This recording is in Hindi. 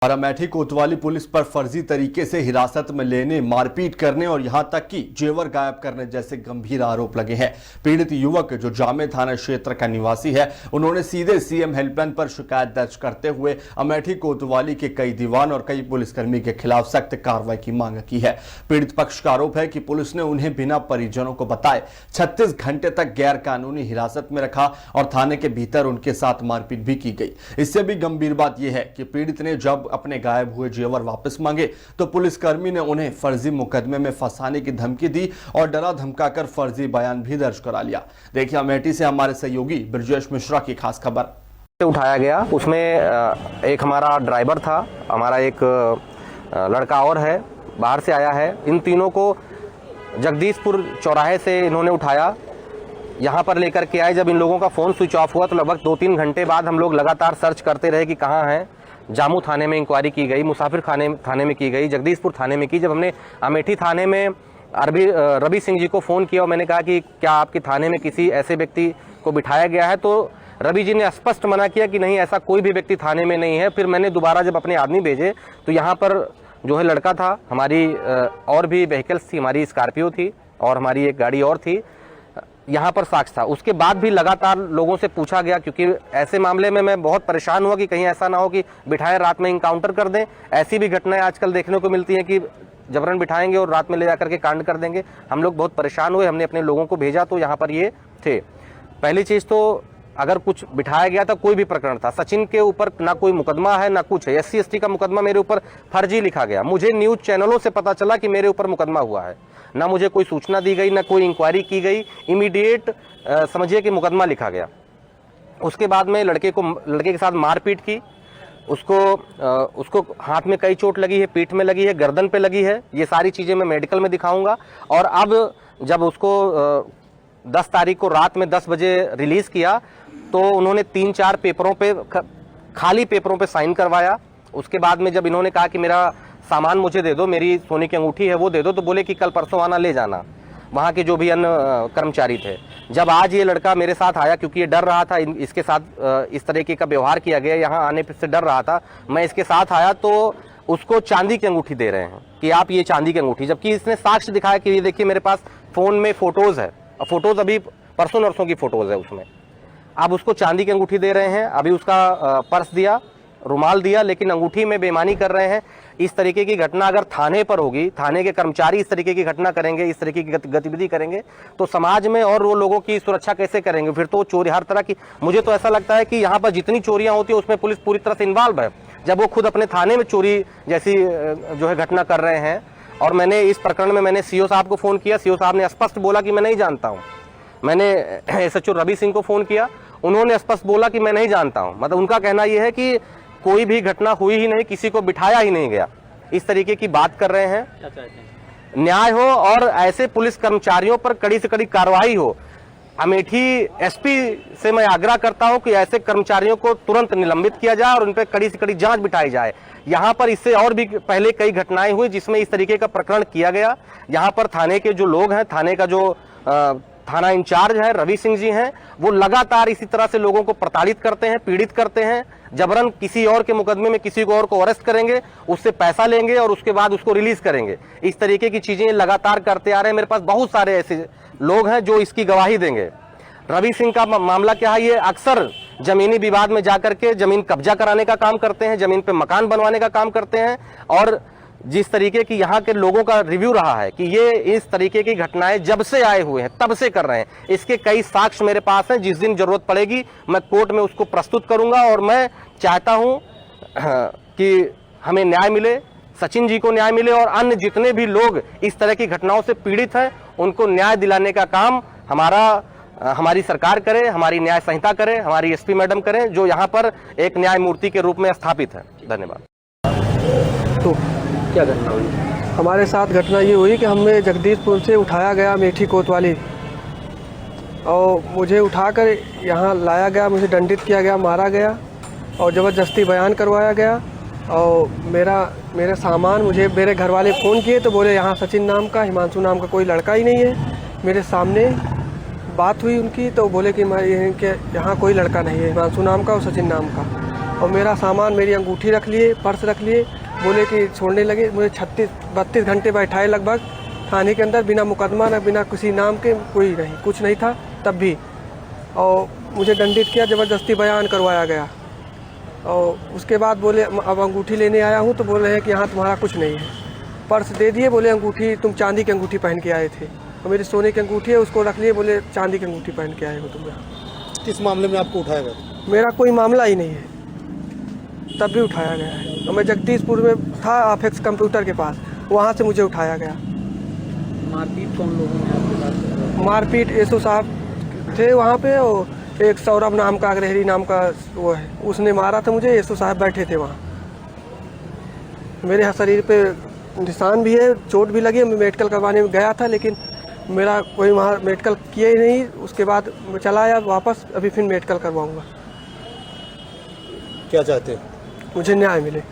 और अमेठी कोतवाली पुलिस पर फर्जी तरीके से हिरासत में लेने, मारपीट करने और यहां तक कि जेवर गायब करने जैसे गंभीर आरोप लगे हैं। पीड़ित युवक जो जामे थाना क्षेत्र का निवासी है, उन्होंने सीधे सीएम हेल्पलाइन पर शिकायत दर्ज करते हुए अमेठी कोतवाली के कई दीवान और कई पुलिसकर्मी के खिलाफ सख्त कार्रवाई की मांग की है। पीड़ित पक्ष का आरोप है कि पुलिस ने उन्हें बिना परिजनों को बताए 36 घंटे तक गैर कानूनी हिरासत में रखा और थाने के भीतर उनके साथ मारपीट भी की गई। इससे भी गंभीर बात यह है कि पीड़ित ने जब अपने गायब हुए जेवर वापस मांगे तो पुलिसकर्मी ने उन्हें फर्जी मुकदमे में फंसाने की धमकी दी और डरा धमकाकर फर्जी बयान भी दर्ज करा लिया। देखिए अमेठी से हमारे सहयोगी ब्रजेश मिश्रा की खास खबर। उठाया गया, उसमें एक हमारा ड्राइवर था, हमारा एक लड़का और है, बाहर से आया है। इन तीनों को जगदीशपुर चौराहे से इन्होंने उठाया, यहाँ पर लेकर के आए। जब इन लोगों का फ़ोन स्विच ऑफ हुआ तो लगभग 2-3 घंटे बाद हम लोग लगातार सर्च करते रहे कि कहाँ हैं। जामू थाने में इंक्वायरी की गई, मुसाफिर थाने में की गई, जगदीशपुर थाने में की। जब हमने अमेठी थाने में रवि सिंह जी को फ़ोन किया और मैंने कहा कि क्या आपके थाने में किसी ऐसे व्यक्ति को बिठाया गया है, तो रवि जी ने स्पष्ट मना किया कि नहीं, ऐसा कोई भी व्यक्ति थाने में नहीं है। फिर मैंने दोबारा जब अपने आदमी भेजे तो यहाँ पर जो है लड़का था, हमारी और भी व्हीकल्स थी, हमारी स्कॉर्पियो थी और हमारी एक गाड़ी और थी, यहाँ पर साक्ष्य था। उसके बाद भी लगातार लोगों से पूछा गया, क्योंकि ऐसे मामले में मैं बहुत परेशान हुआ कि कहीं ऐसा ना हो कि बिठाए रात में इनकाउंटर कर दें। ऐसी भी घटनाएं आजकल देखने को मिलती हैं कि जबरन बिठाएंगे और रात में ले जाकर के कांड कर देंगे। हम लोग बहुत परेशान हुए, हमने अपने लोगों को भेजा तो यहाँ पर ये थे। पहली चीज़ तो अगर कुछ बिठाया गया था, कोई भी प्रकरण था, सचिन के ऊपर ना कोई मुकदमा है ना कुछ है। SC/ST का मुकदमा मेरे ऊपर फर्जी लिखा गया। मुझे न्यूज़ चैनलों से पता चला कि मेरे ऊपर मुकदमा हुआ है, ना मुझे कोई सूचना दी गई, ना कोई इंक्वायरी की गई। इमीडिएट समझिए कि मुकदमा लिखा गया। उसके बाद में लड़के के साथ मारपीट की। उसको हाथ में कई चोट लगी है, पीठ में लगी है, गर्दन पे लगी है। ये सारी चीज़ें मैं मेडिकल में दिखाऊंगा। और अब जब उसको 10 तारीख को रात में 10 बजे रिलीज़ किया तो उन्होंने 3-4 पेपरों पे, खाली पेपरों पे साइन करवाया। उसके बाद में जब इन्होंने कहा कि मेरा सामान मुझे दे दो, मेरी सोने की अंगूठी है वो दे दो, तो बोले कि कल परसों आना ले जाना, वहाँ के जो भी अन्य कर्मचारी थे। जब आज ये लड़का मेरे साथ आया, क्योंकि ये डर रहा था, इसके साथ इस तरीके का व्यवहार किया गया, यहाँ आने से डर रहा था, मैं इसके साथ आया तो उसको चांदी की अंगूठी दे रहे हैं कि आप ये चांदी की अंगूठी, जबकि इसने साक्ष्य दिखाया कि ये देखिए मेरे पास फ़ोन में फ़ोटोज़ है, और फोटोज़ अभी परसों नरसों की फ़ोटोज़ है उसमें। अब उसको चांदी की अंगूठी दे रहे हैं। अभी उसका पर्स दिया, रुमाल दिया, लेकिन अंगूठी में बेईमानी कर रहे हैं। इस तरीके की घटना अगर थाने पर होगी, थाने के कर्मचारी इस तरीके की घटना करेंगे, इस तरीके की गतिविधि करेंगे, तो समाज में और वो लोगों की सुरक्षा कैसे करेंगे? फिर तो चोरी हर तरह की, मुझे तो ऐसा लगता है कि यहाँ पर जितनी चोरियाँ होती है उसमें पुलिस पूरी तरह से इन्वॉल्व है, जब वो खुद अपने थाने में चोरी जैसी जो है घटना कर रहे हैं। और मैंने इस प्रकरण में मैंने CO साहब को फ़ोन किया, CO साहब ने स्पष्ट बोला कि मैं नहीं जानता हूँ। मैंने SHO रवि सिंह को फ़ोन किया, उन्होंने स्पष्ट बोला कि मैं नहीं जानता हूँ। मतलब उनका कहना यह है कि कोई भी घटना हुई ही नहीं, किसी को बिठाया ही नहीं गया, इस तरीके की बात कर रहे हैं। न्याय हो और ऐसे पुलिस कर्मचारियों पर कड़ी से कड़ी कार्रवाई हो। अमेठी SP से मैं आग्रह करता हूं कि ऐसे कर्मचारियों को तुरंत निलंबित किया जाए और उन पर कड़ी से कड़ी जांच बिठाई जाए। यहाँ पर इससे और भी पहले कई घटनाएं हुई जिसमें इस तरीके का प्रकरण किया गया। यहाँ पर थाने के जो लोग हैं, थाने का जो थाना इंचार्ज है रवि सिंह जी हैं, वो लगातार इसी तरह से लोगों को प्रताड़ित करते हैं, पीड़ित करते हैं। जबरन किसी और के मुकदमे में किसी को और को अरेस्ट करेंगे, उससे पैसा लेंगे और उसके बाद उसको रिलीज करेंगे। इस तरीके की चीजें लगातार करते आ रहे हैं। मेरे पास बहुत सारे ऐसे लोग हैं जो इसकी गवाही देंगे। रवि सिंह का मामला क्या है, ये अक्सर जमीनी विवाद में जाकर के जमीन कब्जा कराने का काम करते हैं, जमीन पे मकान बनवाने का काम करते हैं। और जिस तरीके की यहाँ के लोगों का रिव्यू रहा है कि ये इस तरीके की घटनाएं जब से आए हुए हैं तब से कर रहे हैं, इसके कई साक्ष्य मेरे पास हैं। जिस दिन जरूरत पड़ेगी मैं कोर्ट में उसको प्रस्तुत करूंगा। और मैं चाहता हूं कि हमें न्याय मिले, सचिन जी को न्याय मिले और अन्य जितने भी लोग इस तरह की घटनाओं से पीड़ित हैं उनको न्याय दिलाने का काम हमारी सरकार करे, हमारी न्याय संहिता करे, हमारी SP मैडम करें, जो यहाँ पर एक न्यायमूर्ति के रूप में स्थापित है। धन्यवाद। तो क्या घटना हुई? हमारे साथ घटना ये हुई कि हमें जगदीशपुर से उठाया गया अमेठी कोतवाली, और मुझे उठाकर यहाँ लाया गया, मुझे दंडित किया गया, मारा गया और ज़बरदस्ती बयान करवाया गया। और मेरा सामान मेरे घर वाले फ़ोन किए तो बोले यहाँ सचिन नाम का, हिमांशु नाम का कोई लड़का ही नहीं है। मेरे सामने बात हुई उनकी तो बोले कि यहाँ कोई लड़का नहीं है, हिमांशु नाम का और सचिन नाम का। और मेरा सामान, मेरी अंगूठी रख लिए, पर्स रख लिए, बोले कि छोड़ने लगे। मुझे 36-32 घंटे बैठाए लगभग थाने के अंदर, बिना मुकदमा न बिना किसी नाम के, कोई नहीं, कुछ नहीं था तब भी। और मुझे दंडित किया, ज़बरदस्ती बयान करवाया गया। और उसके बाद बोले अब अंगूठी लेने आया हूँ, तो बोल रहे हैं कि यहाँ तुम्हारा कुछ नहीं है। पर्स दे दिए, बोले अंगूठी तुम चांदी की अंगूठी पहन के आए थे, और मेरी सोने की अंगूठी है उसको रख लिए, बोले चांदी की अंगूठी पहन के आए हो तुम यहाँ। किस मामले में आपको उठाया गया? मेरा कोई मामला ही नहीं है, तब भी उठाया गया है। और मैं जगदीशपुर में था, अपेक्स कंप्यूटर के पास, वहाँ से मुझे उठाया गया। मारपीट कौन लोगों ने आपके साथ? मारपीट एसओ साहब थे वहाँ पे, और एक सौरभ नाम का, अग्रहरी नाम का वो है, उसने मारा था मुझे। एसओ साहब बैठे थे वहाँ। मेरे शरीर पे निशान भी है, चोट भी लगी है। मैं मेडिकल करवाने में गया था, लेकिन मेरा कोई वहाँ मेडिकल किया ही नहीं। उसके बाद मैं चला आया वापस, अभी फिर मेडिकल करवाऊँगा। क्या चाहते हैं? मुझे न्याय मिले।